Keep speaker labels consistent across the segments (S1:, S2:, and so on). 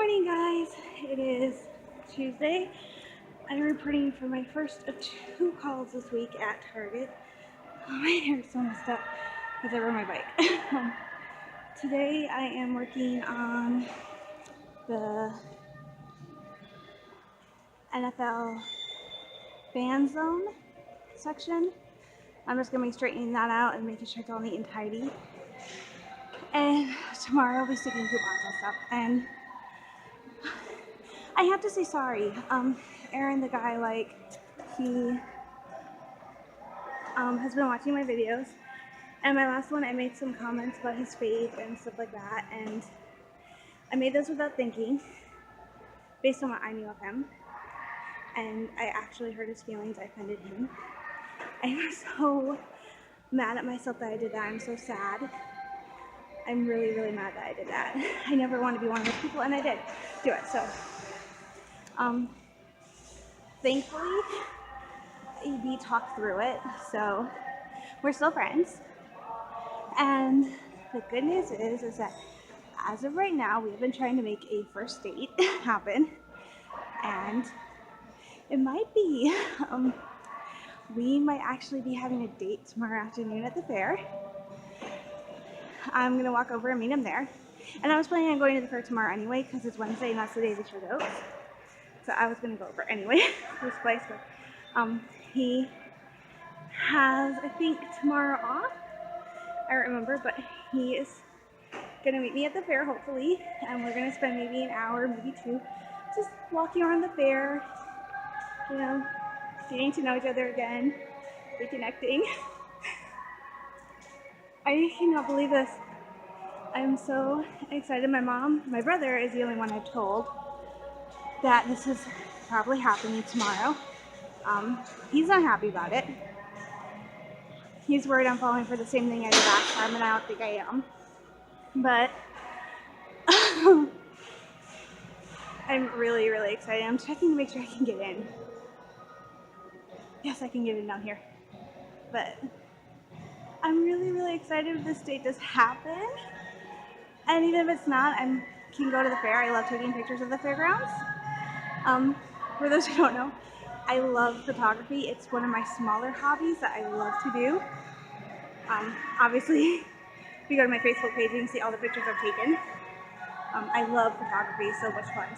S1: morning, guys. It is Tuesday. I'm reporting for my first of 2 calls this week at Target. Oh, my hair is so messed up because I rode my bike. Today I am working on the NFL fan zone section. I'm just going to be straightening that out and making sure it's all neat and tidy. And tomorrow I'll be sticking coupons and stuff. And I have to say sorry. Aaron, the guy, he has been watching my videos, and my last one I made some comments about his faith and stuff like that, and I made those without thinking, based on what I knew of him, and I actually hurt his feelings. I offended him. I'm so mad at myself that I did that. I'm so sad. I'm really, really mad that I did that. I never wanted to be one of those people, and I did do it. So, thankfully, we talked through it, so we're still friends. And the good news is that as of right now, we've been trying to make a first date happen, and it might be, we might actually be having a date tomorrow afternoon at the fair. I'm gonna walk over and meet him there. And I was planning on going to the fair tomorrow anyway, because it's Wednesday and that's the day the show goes. So I was gonna go over anyway to this place, but he has, I think, tomorrow off. I don't remember, but he is gonna meet me at the fair, hopefully, and we're gonna spend maybe an hour, maybe 2, just walking around the fair, you know, getting to know each other again, reconnecting. I cannot believe this. I'm so excited. My brother is the only one I've told that this is probably happening tomorrow. He's not happy about it. He's worried I'm falling for the same thing I did last time, and I don't think I am. But I'm really, really excited. I'm checking to make sure I can get in. Yes, I can get in down here. But I'm really, really excited if this date does happen. And even if it's not, I can go to the fair. I love taking pictures of the fairgrounds. For those who don't know, I love photography. It's one of my smaller hobbies that I love to do. Obviously, if you go to my Facebook page, you can see all the pictures I've taken. I love photography, so much fun.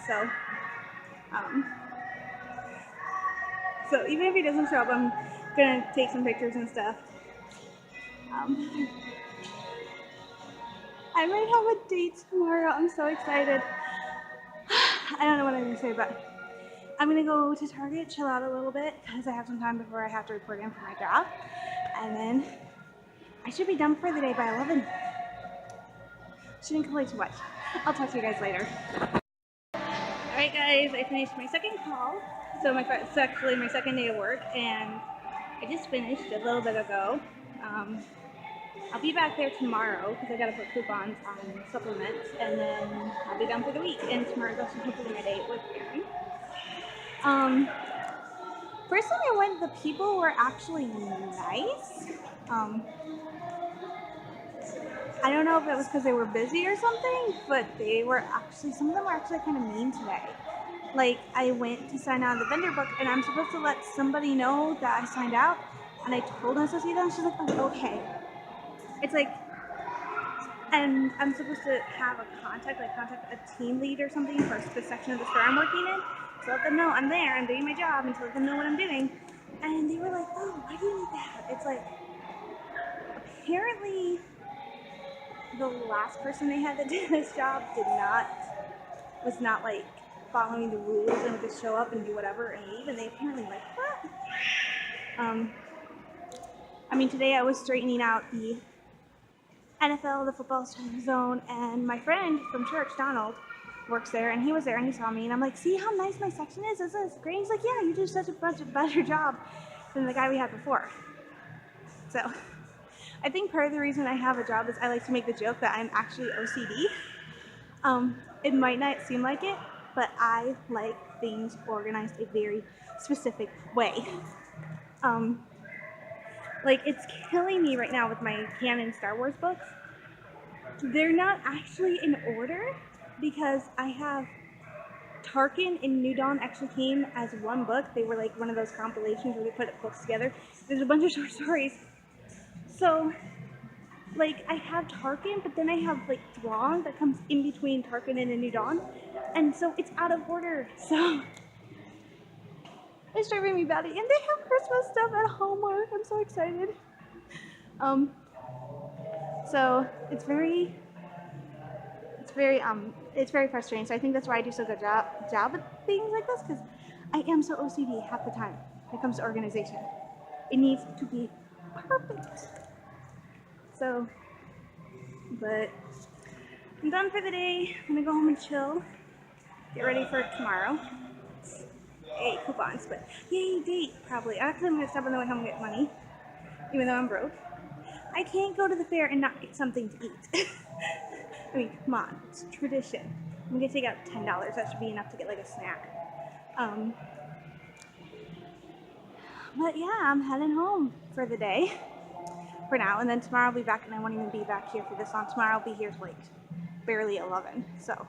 S1: So even if he doesn't show up, I'm gonna take some pictures and stuff. I might have a date tomorrow. I'm so excited. I don't know what I'm gonna say, but I'm gonna go to Target, chill out a little bit, because I have some time before I have to report in for my job. And then I should be done for the day by 11. Shouldn't complain too much. I'll talk to you guys later. Alright guys, I finished my second call. So it's actually my second day of work, and I just finished a little bit ago. I'll be back there tomorrow because I gotta put coupons on supplements, and then I'll be done for the week. And tomorrow's also hopefully my date with Aaron. First time I went, the people were actually nice. I don't know if it was because they were busy or something, but some of them were actually kind of mean today. Like, I went to sign out of the vendor book, and I'm supposed to let somebody know that I signed out, and I told them to see them. She's like, oh, okay. It's like, and I'm supposed to have contact a team lead or something for the section of the store I'm working in, to let them know I'm there and doing my job, and to let them know what I'm doing. And they were like, oh, why do you need that? It's like, apparently the last person they had that did this job was not like following the rules and would just show up and do whatever and leave, and they apparently like that. I mean, today I was straightening out the NFL, the football zone, and my friend from church, Donald, works there, and he was there and he saw me, and I'm like, see how nice my section is? Isn't this great? He's like, yeah, you do such a better job than the guy we had before. So I think part of the reason I have a job is I like to make the joke that I'm actually OCD. It might not seem like it, but I like things organized a very specific way. Like, it's killing me right now with my canon Star Wars books. They're not actually in order because I have Tarkin and New Dawn actually came as one book. They were like one of those compilations where they put books together. There's a bunch of short stories. So, like, I have Tarkin, but then I have, like, Thrawn that comes in between Tarkin and A New Dawn. And so it's out of order. So, it's driving me batty. And they have Christmas stuff at Hallmark. I'm so excited. So it's very frustrating. So I think that's why I do so good job with things like this, because I am so OCD half the time when it comes to organization. It needs to be perfect. So, but I'm done for the day. I'm gonna go home and chill. Get ready for tomorrow. Hey, coupons, but yay, date, probably. Actually, I'm gonna stop on the way home and get money, even though I'm broke. I can't go to the fair and not get something to eat. I mean, come on, it's tradition. I'm gonna take out $10. That should be enough to get like a snack. But yeah, I'm heading home for the day for now, and then tomorrow I'll be back, and I won't even be back here for this one. Tomorrow I'll be here till like barely 11. So,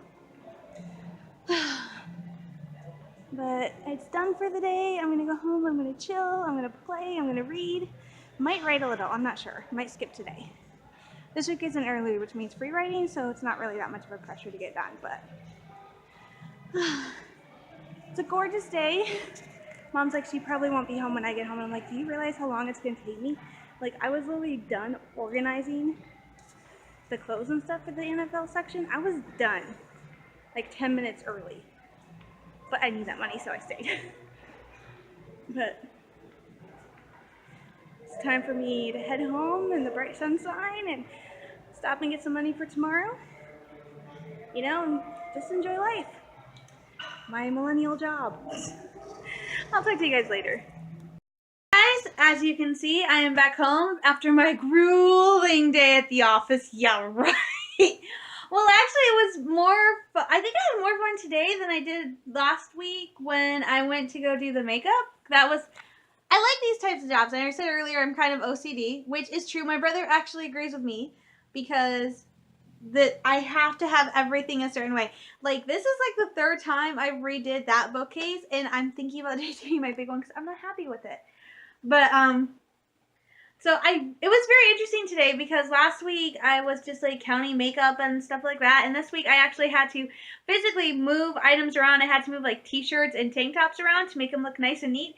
S1: but it's done for the day. I'm gonna go home. I'm gonna chill. I'm gonna play. I'm gonna read. Might write a little. I'm not sure. Might skip today. This week isn't early, which means free writing, so it's not really that much of a pressure to get done, but it's a gorgeous day. Mom's like, she probably won't be home when I get home. I'm like, do you realize how long it's gonna take me? Like, I was literally done organizing the clothes and stuff for the NFL section. I was done like 10 minutes early, but I need that money, so I stayed. But it's time for me to head home in the bright sunshine and stop and get some money for tomorrow, you know, and just enjoy life. My millennial job. I'll talk to you guys later. Guys, as you can see, I am back home after my grueling day at the office. Yeah, right. Well, actually, it was more I think I had more fun today than I did last week when I went to go do the makeup. I like these types of jobs. And I said earlier, I'm kind of OCD, which is true. My brother actually agrees with me because I have to have everything a certain way. Like, this is like the third time I redid that bookcase, and I'm thinking about doing my big one because I'm not happy with it. But, so it was very interesting today because last week I was just like counting makeup and stuff like that. And this week I actually had to physically move items around. I had to move like t-shirts and tank tops around to make them look nice and neat.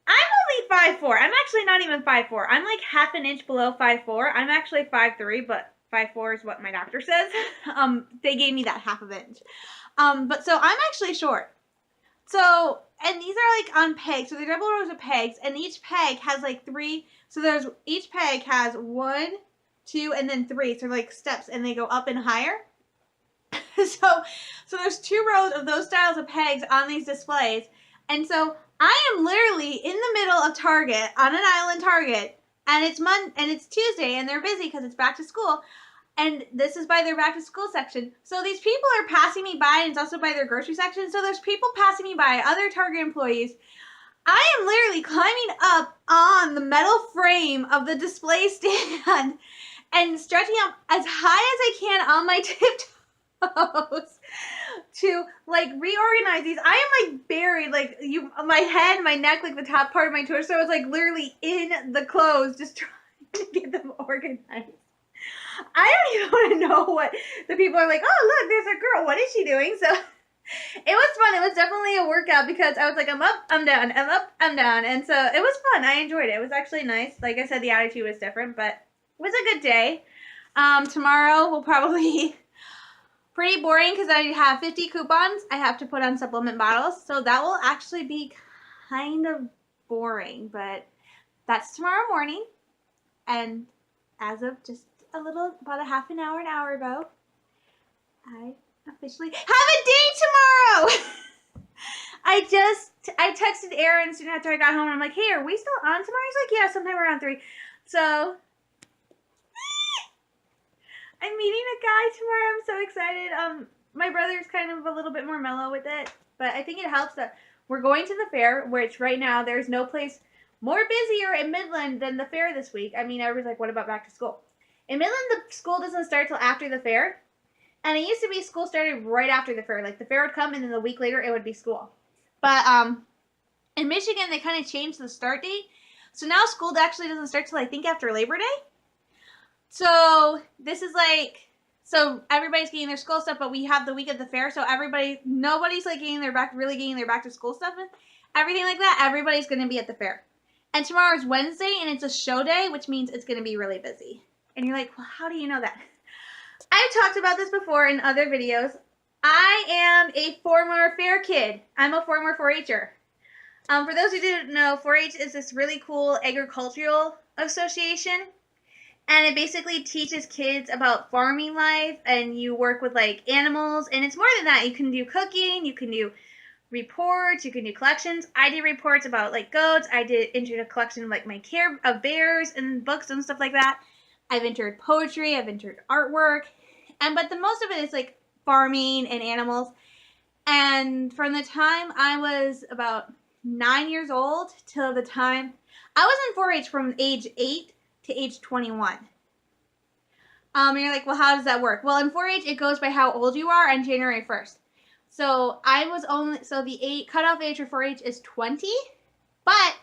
S1: I'm only 5'4". I'm actually not even 5'4". I'm like half an inch below 5'4". I'm actually 5'3", but 5'4" is what my doctor says. They gave me that half of inch. But so I'm actually short. So, and these are like on pegs. So they're double rows of pegs, and each peg has like 3. So each peg has 1, 2, and then 3. So like steps, and they go up and higher. So there's 2 rows of those styles of pegs on these displays. And so I am literally in the middle of Target, on an aisle in Target, and it's Tuesday, and they're busy because it's back to school. And this is by their back to school section. So these people are passing me by, and it's also by their grocery section. So there's people passing me by, other Target employees. I am literally climbing up on the metal frame of the display stand and stretching up as high as I can on my tiptoes to like reorganize these. I am like buried, like my head, my neck, like the top part of my torso is like literally in the clothes, just trying to get them organized. I don't even want to know what the people are like. Oh, look, there's a girl. What is she doing? So it was fun. It was definitely a workout because I was like, I'm up, I'm down, I'm up, I'm down. And so it was fun. I enjoyed it. It was actually nice. Like I said, the attitude was different, but it was a good day. Tomorrow will probably be pretty boring because I have 50 coupons I have to put on supplement bottles. So that will actually be kind of boring, but that's tomorrow morning. And as of just about a half an hour ago, I officially have a date tomorrow. I texted Aaron soon after I got home, and I'm like, hey, are we still on tomorrow? He's like, yeah, sometime around 3. So I'm meeting a guy tomorrow. I'm so excited. My brother's kind of a little bit more mellow with it, but I think it helps that we're going to the fair, which right now there's no place more busier in Midland than the fair this week. I mean, everybody's like, what about back to school? In Midland, the school doesn't start till after the fair.
S2: And it used to be school started right after the fair. Like the fair would come and then the week later it would be school. But in Michigan they kind of changed the start date. So now school actually doesn't start till I think after Labor Day. So this is like, so everybody's getting their school stuff, but we have the week of the fair, so nobody's like getting their back to school stuff and everything like that. Everybody's going to be at the fair. And tomorrow is Wednesday, and it's a show day, which means it's going to be really busy. And you're like, well, how do you know that? I've talked about this before in other videos. I am a former fair kid. I'm a former 4-H'er. For those who didn't know, 4-H is this really cool agricultural association. And it basically teaches kids about farming life, and you work with like animals, and it's more than that. You can do cooking, you can do reports, you can do collections. I did reports about like goats. I did entered a collection of like my care of bears and books and stuff like that. I've entered poetry, I've entered artwork, but the most of it is like farming and animals. And from the time I was about 9 years old till the time I was in 4-H from age 8 to age 21. And you're like, well, how does that work? Well, in 4-H, it goes by how old you are on January 1st. So the cutoff age for 4-H is 20, but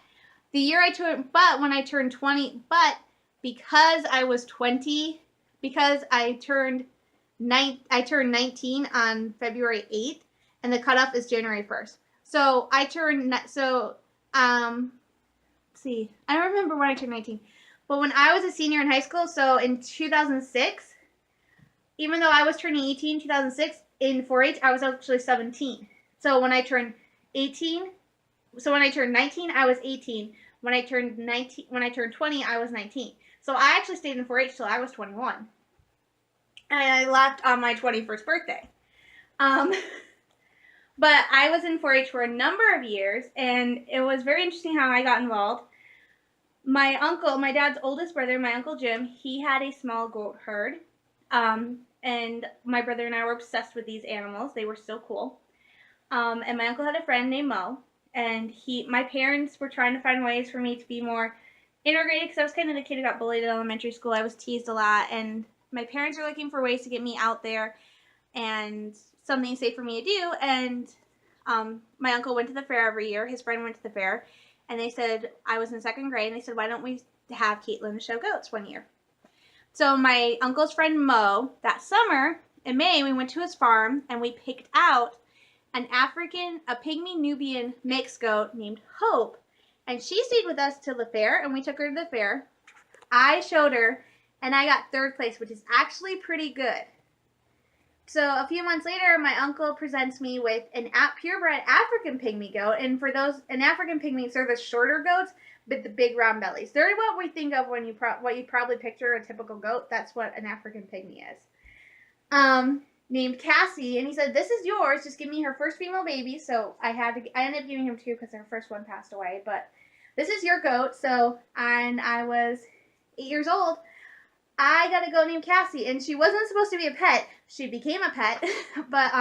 S2: when I turned 20, but because I was 20, because I turned 19 on February 8th, and the cutoff is January 1st. So I don't remember when I turned 19. But when I was a senior in high school, so in 2006, even though I was turning 18 in 2006, in 4-H, I was actually 17. So when I turned 19, I was 18. When I turned 20, I was 19. So I actually stayed in 4-H till I was 21. And I left on my 21st birthday. But I was in 4-H for a number of years, and it was very interesting how I got involved. My uncle, my dad's oldest brother, my Uncle Jim, he had a small goat herd. And my brother and I were obsessed with these animals. They were so cool. And my uncle had a friend named Mo. And my parents were trying to find ways for me to be more integrated because I was kind of the kid who got bullied in elementary school. I was teased a lot. And my parents were looking for ways to get me out there and something safe for me to do. And my uncle went to the fair every year. His friend went to the fair. And they said, I was in 2nd grade, and they said, why don't we have Caitlin show goats one year? So my uncle's friend Mo, that summer, in May, we went to his farm, and we picked out a pygmy Nubian mixed goat named Hope. And she stayed with us till the fair, and we took her to the fair. I showed her, and I got 3rd place, which is actually pretty good. So a few months later, my uncle presents me with an purebred African pygmy goat. And for those, an African pygmies are the shorter goats, but the big round bellies. They're what we think of when what you probably picture a typical goat. That's what an African pygmy is. Named Cassie, and he said, this is yours. Just give me her first female baby. So I ended up giving him 2 because her first one passed away. But this is your goat. So, and I was 8 years old. I got a goat named Cassie, and she wasn't supposed to be a pet. She became a pet, but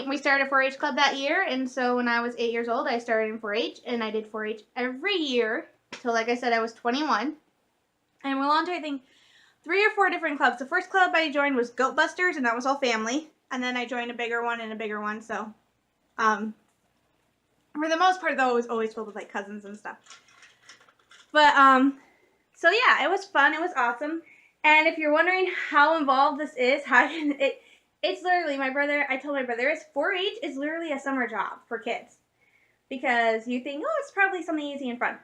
S2: we started a 4-H club that year, and so when I was 8 years old, I started in 4-H, and I did 4-H every year till, like I said, I was 21. And we belonged to, I think, 3 or 4 different clubs. The first club I joined was Goat Busters, and that was all family. And then I joined a bigger one and a bigger one, so for the most part, though, it was always filled with, like, cousins and stuff. But, so yeah, it was fun. It was awesome. And if you're wondering how involved this is, it's literally, I told my brother, 4-H is literally a summer job for kids. Because you think, oh, it's probably something easy and fun.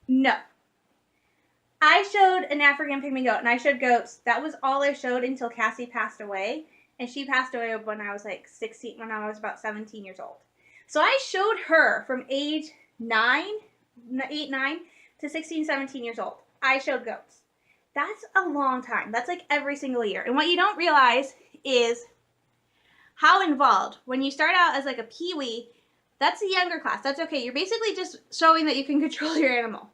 S2: No. I showed an African pygmy goat, and I showed goats. That was all I showed until Cassie passed away. And she passed away when I was like 16, when I was about 17 years old. So I showed her from age 9 to 16, 17 years old. I showed goats. That's a long time. That's like every single year. And what you don't realize is how involved. When you start out as like a peewee, that's a younger class. That's okay. You're basically just showing that you can control your animal.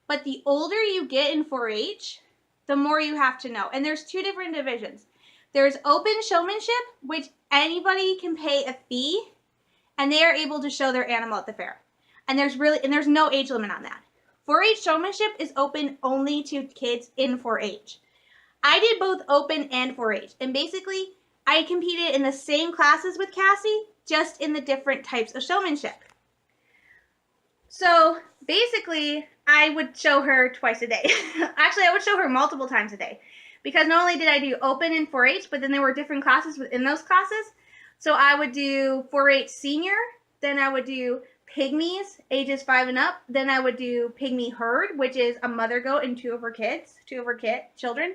S2: But the older you get in 4-H, the more you have to know. And there's 2 different divisions. There's open showmanship, which anybody can pay a fee, and they are able to show their animal at the fair. And there's no age limit on that. 4-H showmanship is open only to kids in 4-H. I did both open and 4-H. And basically, I competed in the same classes with Cassie, just in the different types of showmanship. So basically, I would show her twice a day. Actually, I would show her multiple times a day. Because not only did I do open and 4-H, but then there were different classes within those classes. So I would do 4-H senior, then I would do pygmies, ages 5 and up. Then I would do pygmy herd, which is a mother goat and two of her children.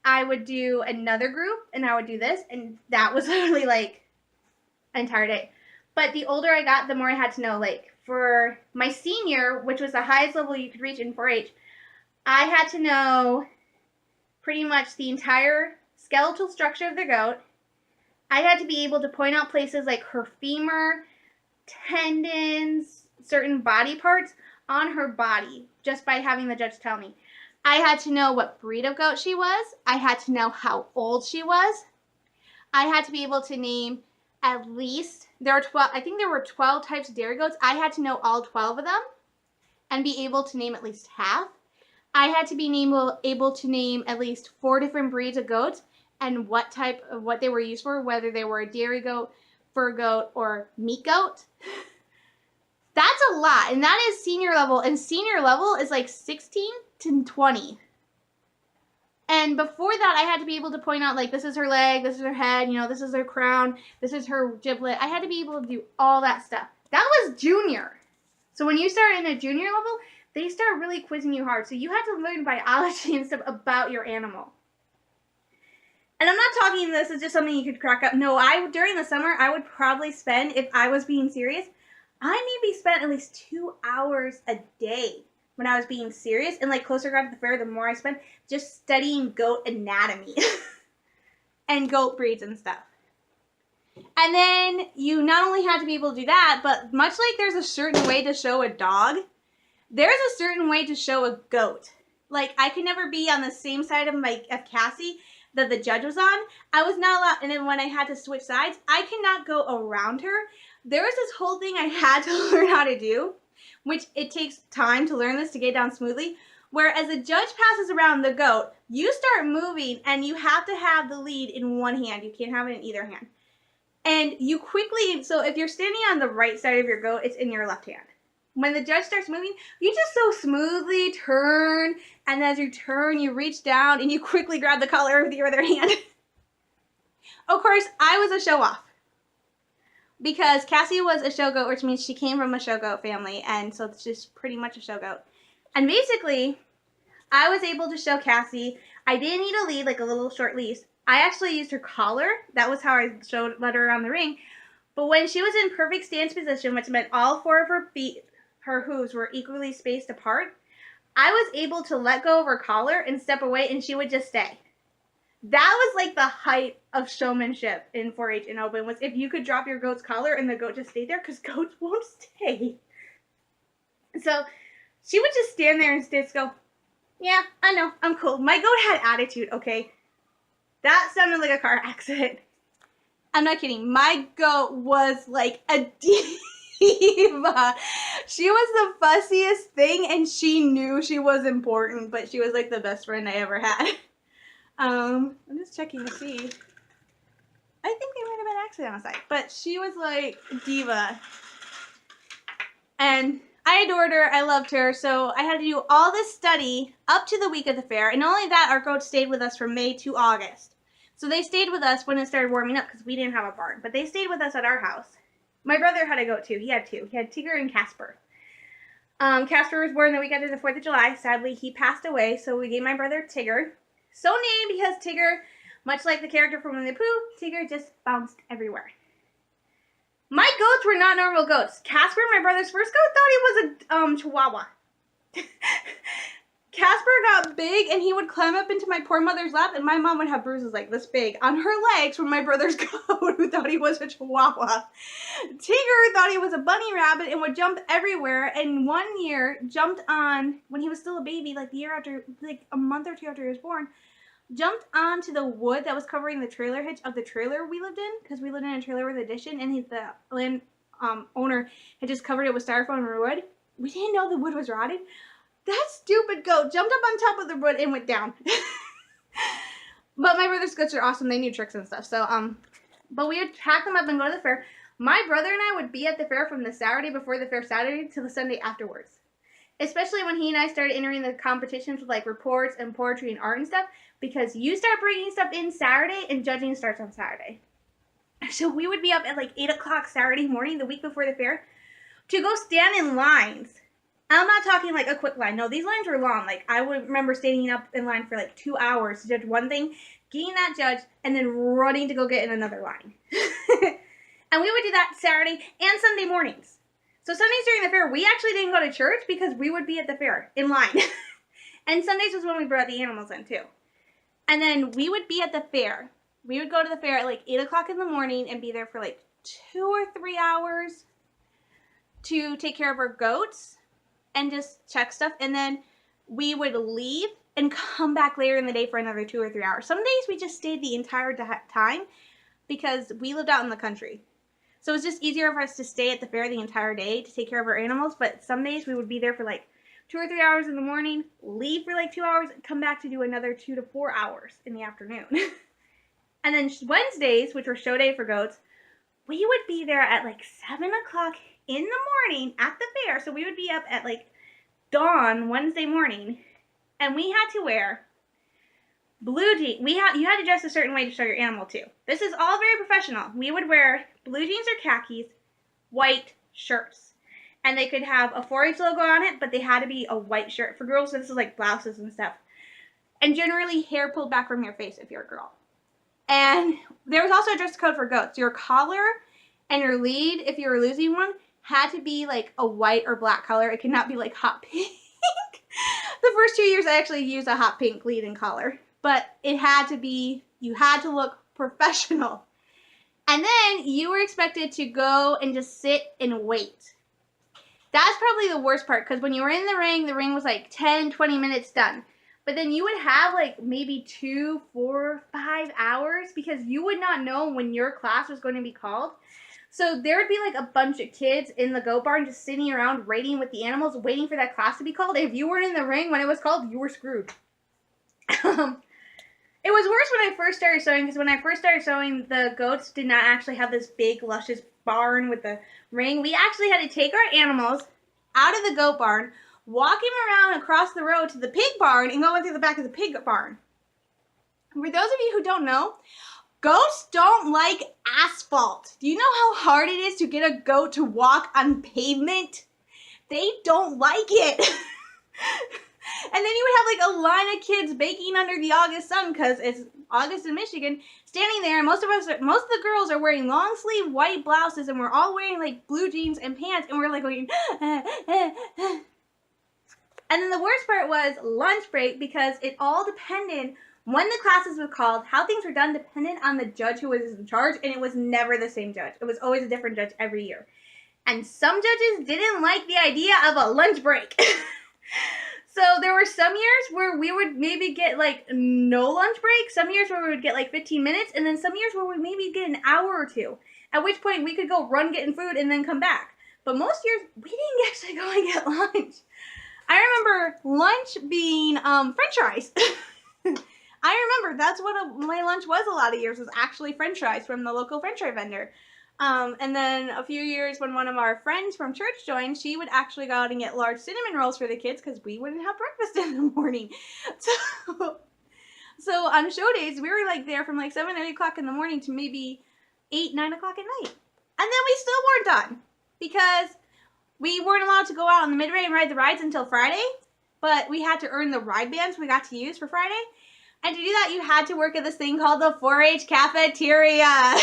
S2: I would do another group, and I would do this, and that was literally like an entire day. But the older I got, the more I had to know. Like for my senior, which was the highest level you could reach in 4-H, I had to know pretty much the entire skeletal structure of the goat. I had to be able to point out places like her femur, tendons, certain body parts on her body just by having the judge tell me. I had to know what breed of goat she was. I had to know how old she was. I had to be able to name at least, I think there were 12 types of dairy goats. I had to know all 12 of them and be able to name at least half. I had to be able to name at least 4 different breeds of goats and what they were used for, whether they were a dairy goat, fur goat, or meat goat. That's a lot, and that is senior level, and senior level is like 16 to 20. And before that, I had to be able to point out, like, this is her leg, this is her head, this is her crown, this is her giblet. I had to be able to do all that stuff. That was junior. So when you start in a junior level, they start really quizzing you hard. So you have to learn biology and stuff about your animal. And I'm not talking this is just something you could crack up. No, during the summer, I would probably spend, if I was being serious, I maybe spent at least 2 hours a day when I was being serious. And like closer I got to the fair, the more I spent just studying goat anatomy and goat breeds and stuff. And then you not only had to be able to do that, but much like there's a certain way to show a dog, there's a certain way to show a goat. Like I could never be on the same side of Cassie that the judge was on. I was not allowed, and then when I had to switch sides, I could not go around her. There was this whole thing I had to learn how to do, which it takes time to learn this to get down smoothly, where as a judge passes around the goat, you start moving and you have to have the lead in one hand. You can't have it in either hand. And you quickly, so if you're standing on the right side of your goat, it's in your left hand. When the judge starts moving, you just so smoothly turn, and as you turn, you reach down and you quickly grab the collar with your other hand. Of course, I was a show-off because Cassie was a show goat, which means she came from a show goat family, and so it's just pretty much a show goat. And basically, I was able to show Cassie. I didn't need a lead, like a little short leash. I actually used her collar. That was how I led her around the ring. But when she was in perfect stance position, which meant all 4 of her feet, her hooves were equally spaced apart, I was able to let go of her collar and step away, and she would just stay. That was like the height of showmanship in 4-H and open, was if you could drop your goat's collar and the goat just stayed there, because goats won't stay. So she would just stand there and just go, yeah, I know, I'm cool. My goat had attitude, okay? That sounded like a car accident. I'm not kidding. My goat was like a diva. She was the fussiest thing, and she knew she was important, but she was like the best friend I ever had. I'm just checking to see. I think there might have been an accident on site, but she was like diva. And I adored her. I loved her. So I had to do all this study up to the week of the fair. And not only that, our goats stayed with us from May to August. So they stayed with us when it started warming up because we didn't have a barn. But they stayed with us at our house. My brother had a goat too. He had 2. He had Tigger and Casper. Casper was born the week after the 4th of July. Sadly, he passed away. So we gave my brother Tigger. So named because Tigger, much like the character from Winnie the Pooh, Tigger just bounced everywhere. My goats were not normal goats. Casper, my brother's first goat, thought he was a Chihuahua. Casper got big, and he would climb up into my poor mother's lap, and my mom would have bruises like this big on her legs from my brother's goat, who thought he was a Chihuahua. Tigger thought he was a bunny rabbit and would jump everywhere, and one year jumped on, when he was still a baby, like the year after, like a month or 2 after he was born, jumped onto the wood that was covering the trailer hitch of the trailer we lived in, because we lived in a trailer with addition, and the land owner had just covered it with styrofoam and wood. We didn't know the wood was rotted. That stupid goat jumped up on top of the wood and went down. But my brother's goats are awesome. They knew tricks and stuff. So, but we would pack them up and go to the fair. My brother and I would be at the fair from the Saturday before the fair Saturday to the Sunday afterwards. Especially when he and I started entering the competitions with like reports and poetry and art and stuff, because you start bringing stuff in Saturday and judging starts on Saturday. So we would be up at like 8 o'clock Saturday morning, the week before the fair, to go stand in lines. I'm not talking like a quick line. No, these lines were long. Like I would remember standing up in line for like 2 hours to judge one thing, getting that judged, and then running to go get in another line. And we would do that Saturday and Sunday mornings. So Sundays during the fair, we actually didn't go to church because we would be at the fair in line. And Sundays was when we brought the animals in too. And then we would be at the fair. We would go to the fair at like 8 o'clock in the morning and be there for like 2 or 3 hours to take care of our goats and just check stuff. And then we would leave and come back later in the day for another 2 or 3 hours. Some days we just stayed the entire time because we lived out in the country. So it was just easier for us to stay at the fair the entire day to take care of our animals. But some days we would be there for like 2 or 3 hours in the morning, leave for like 2 hours, and come back to do another 2 to 4 hours in the afternoon. And then Wednesdays, which were show day for goats, we would be there at like 7 o'clock in the morning at the fair. So we would be up at like dawn Wednesday morning, and we had to wear blue jeans. You had to dress a certain way to show your animal too. This is all very professional. We would wear blue jeans or khakis, white shirts. And they could have a 4-H logo on it, but they had to be a white shirt. For girls, this is like blouses and stuff. And generally hair pulled back from your face if you're a girl. And there was also a dress code for goats. Your collar and your lead, if you were losing one, had to be like a white or black color. It could not be like hot pink. The first 2 years I actually used a hot pink lead and collar. But it had to be, you had to look professional. And then you were expected to go and just sit and wait. That's probably the worst part, because when you were in the ring was like 10, 20 minutes done. But then you would have like maybe 2, 4, 5 hours because you would not know when your class was going to be called. So there would be like a bunch of kids in the goat barn just sitting around waiting with the animals, waiting for that class to be called. If you weren't in the ring when it was called, you were screwed. It was worse when I first started sewing, because when I first started sewing, the goats did not actually have this big, luscious barn with the ring. We actually had to take our animals out of the goat barn, walk him around across the road to the pig barn, and go in through the back of the pig barn. For those of you who don't know, goats don't like asphalt. Do you know how hard it is to get a goat to walk on pavement? They don't like it. And then you would have like a line of kids baking under the August sun, because it's August in Michigan, standing there, and most of the girls are wearing long sleeve white blouses, and we're all wearing like blue jeans and pants, and we're like going, And then the worst part was lunch break, because it all depended when the classes were called, how things were done depended on the judge who was in charge, and it was never the same judge. It was always a different judge every year. And some judges didn't like the idea of a lunch break. So there were some years where we would maybe get like no lunch break, some years where we would get like 15 minutes, and then some years where we maybe get an hour or two, at which point we could go run getting food and then come back. But most years, we didn't actually go and get lunch. I remember lunch being French fries. I remember that's what my lunch was a lot of years, was actually French fries from the local French fry vendor. And then a few years when one of our friends from church joined, she would actually go out and get large cinnamon rolls for the kids because we wouldn't have breakfast in the morning. So on show days, we were like there from like 7 or 8 o'clock in the morning to maybe 8, 9 o'clock at night. And then we still weren't done because we weren't allowed to go out on the midway and ride the rides until Friday, but we had to earn the ride bands we got to use for Friday. And to do that, you had to work at this thing called the 4-H cafeteria.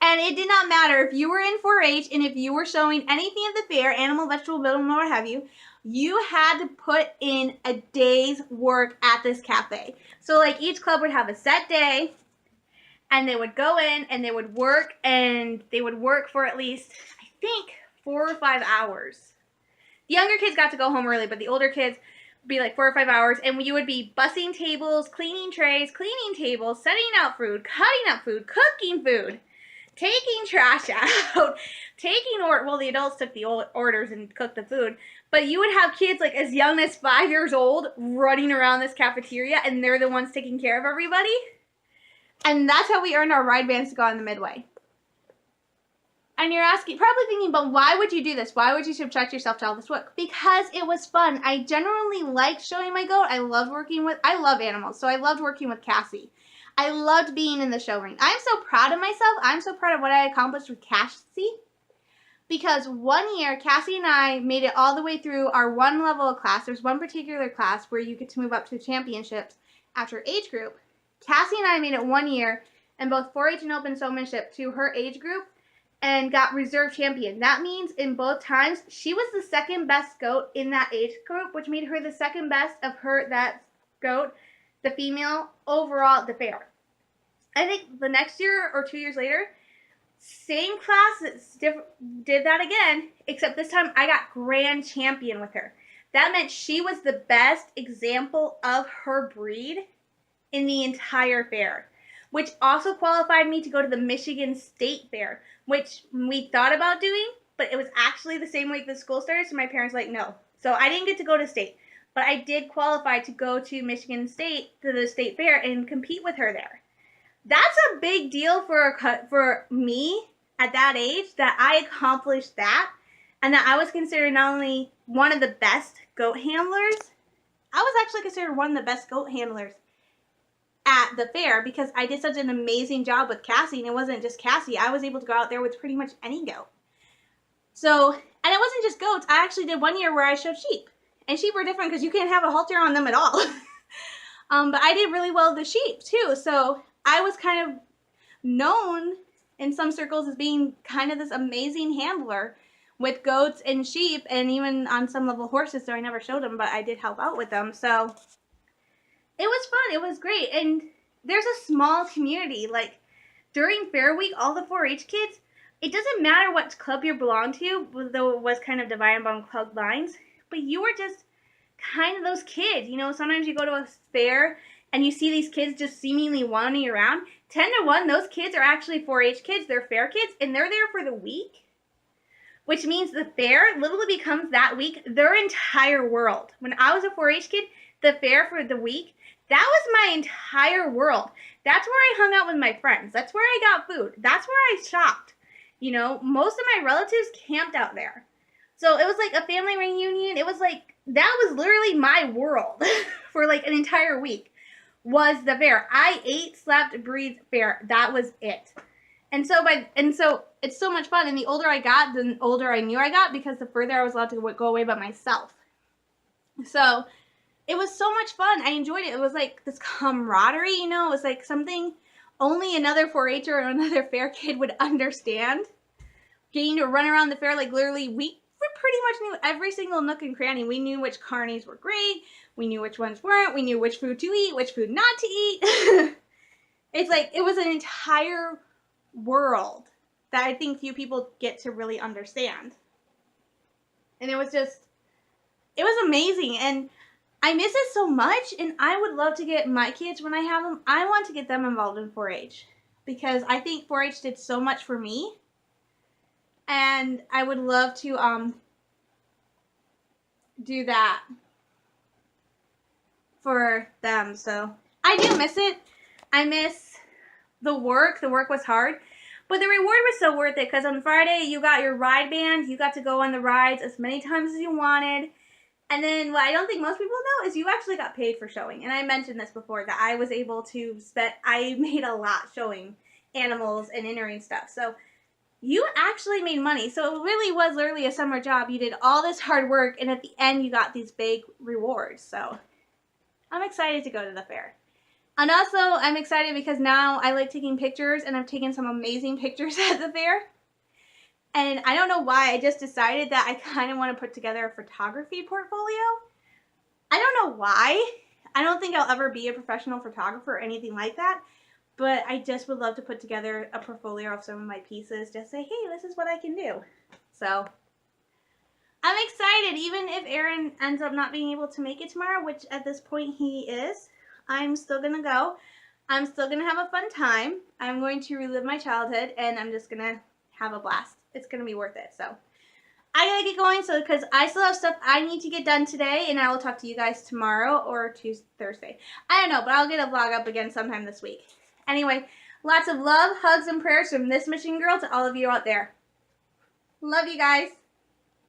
S2: And it did not matter if you were in 4-H and if you were showing anything at the fair, animal, vegetable, middle, what have you, you had to put in a day's work at this cafe. So like each club would have a set day, and they would go in and they would work for at least, I think, 4 or 5 hours. The younger kids got to go home early, but the older kids would be like 4 or 5 hours, and you would be bussing tables, cleaning trays, cleaning tables, setting out food, cutting up food, cooking food, taking trash out, the adults took the orders and cooked the food, But you would have kids like as young as 5 years old running around this cafeteria, and they're the ones taking care of everybody. And that's how we earned our ride bands to go on the Midway. And you're probably thinking, but why would you do this? Why would you subject yourself to all this work? Because it was fun. I generally liked showing my goat. I love animals, so I loved working with Cassie. I loved being in the show ring. I'm so proud of myself. I'm so proud of what I accomplished with Cassie. Because one year, Cassie and I made it all the way through our one level of class. There's one particular class where you get to move up to championships after age group. Cassie and I made it 1 year in both 4-H and open showmanship to her age group and got reserve champion. That means in both times, she was the second best goat in that age group, which made her the second best of that goat, the female, overall at the fair. I think the next year or 2 years later, same class did that again, except this time I got grand champion with her. That meant she was the best example of her breed in the entire fair, which also qualified me to go to the Michigan State Fair, which we thought about doing, but it was actually the same week the school started, so my parents were like, no. So I didn't get to go to state, but I did qualify to go to Michigan State, to the state fair, and compete with her there. That's a big deal for me at that age, that I accomplished that, and that I was considered not only one of the best goat handlers, I was actually considered one of the best goat handlers at the fair, because I did such an amazing job with Cassie, and it wasn't just Cassie. I was able to go out there with pretty much any goat. So, and it wasn't just goats. I actually did 1 year where I showed sheep, and sheep are different because you can't have a halter on them at all. But I did really well with the sheep too, so I was kind of known in some circles as being kind of this amazing handler with goats and sheep, and even on some level horses, so I never showed them, but I did help out with them. So it was fun. It was great. And there's a small community. Like during Fair Week, all the 4-H kids, it doesn't matter what club you belong to, though it was kind of divided on club lines, but you were just kind of those kids. You know, sometimes you go to a fair and you see these kids just seemingly wandering around. 10 to 1, those kids are actually 4-H kids. They're fair kids, and they're there for the week, which means the fair literally becomes that week their entire world. When I was a 4-H kid, the fair for the week, that was my entire world. That's where I hung out with my friends. That's where I got food. That's where I shopped. You know, most of my relatives camped out there. So it was like a family reunion. It was like, that was literally my world for like an entire week, was the fair. I ate, slept, breathed fair. That was it. And so it's so much fun. And the older I got, the older I knew I got, because the further I was allowed to go away by myself. So it was so much fun. I enjoyed it. It was like this camaraderie, you know. It was like something only another 4-H'er or another fair kid would understand. Getting to run around the fair, like literally, we pretty much knew every single nook and cranny. We knew which carnies were great. We knew which ones weren't. We knew which food to eat, which food not to eat. It's like, it was an entire world that I think few people get to really understand. And it was amazing. And I miss it so much, and I would love to get my kids, when I have them, I want to get them involved in 4-H, because I think 4-H did so much for me, and I would love to do that for them. So I do miss it. I miss the work. The work was hard, but the reward was so worth it, because on Friday you got your ride band. You got to go on the rides as many times as you wanted. And then what I don't think most people know is you actually got paid for showing. And I mentioned this before, that I was able to I made a lot showing animals and entering stuff. So you actually made money. So it really was literally a summer job. You did all this hard work, and at the end you got these big rewards. So I'm excited to go to the fair. And also I'm excited because now I like taking pictures, and I've taken some amazing pictures at the fair. And I don't know why, I just decided that I kind of want to put together a photography portfolio. I don't know why. I don't think I'll ever be a professional photographer or anything like that. But I just would love to put together a portfolio of some of my pieces. Just say, hey, this is what I can do. So I'm excited. Even if Aaron ends up not being able to make it tomorrow, which at this point he is, I'm still going to go. I'm still going to have a fun time. I'm going to relive my childhood, and I'm just going to have a blast. It's going to be worth it. So I gotta get going, so because I still have stuff I need to get done today, and I will talk to you guys tomorrow or Tuesday, Thursday. I don't know, but I'll get a vlog up again sometime this week. Anyway, lots of love, hugs, and prayers from this Michigan girl to all of you out there. Love you guys.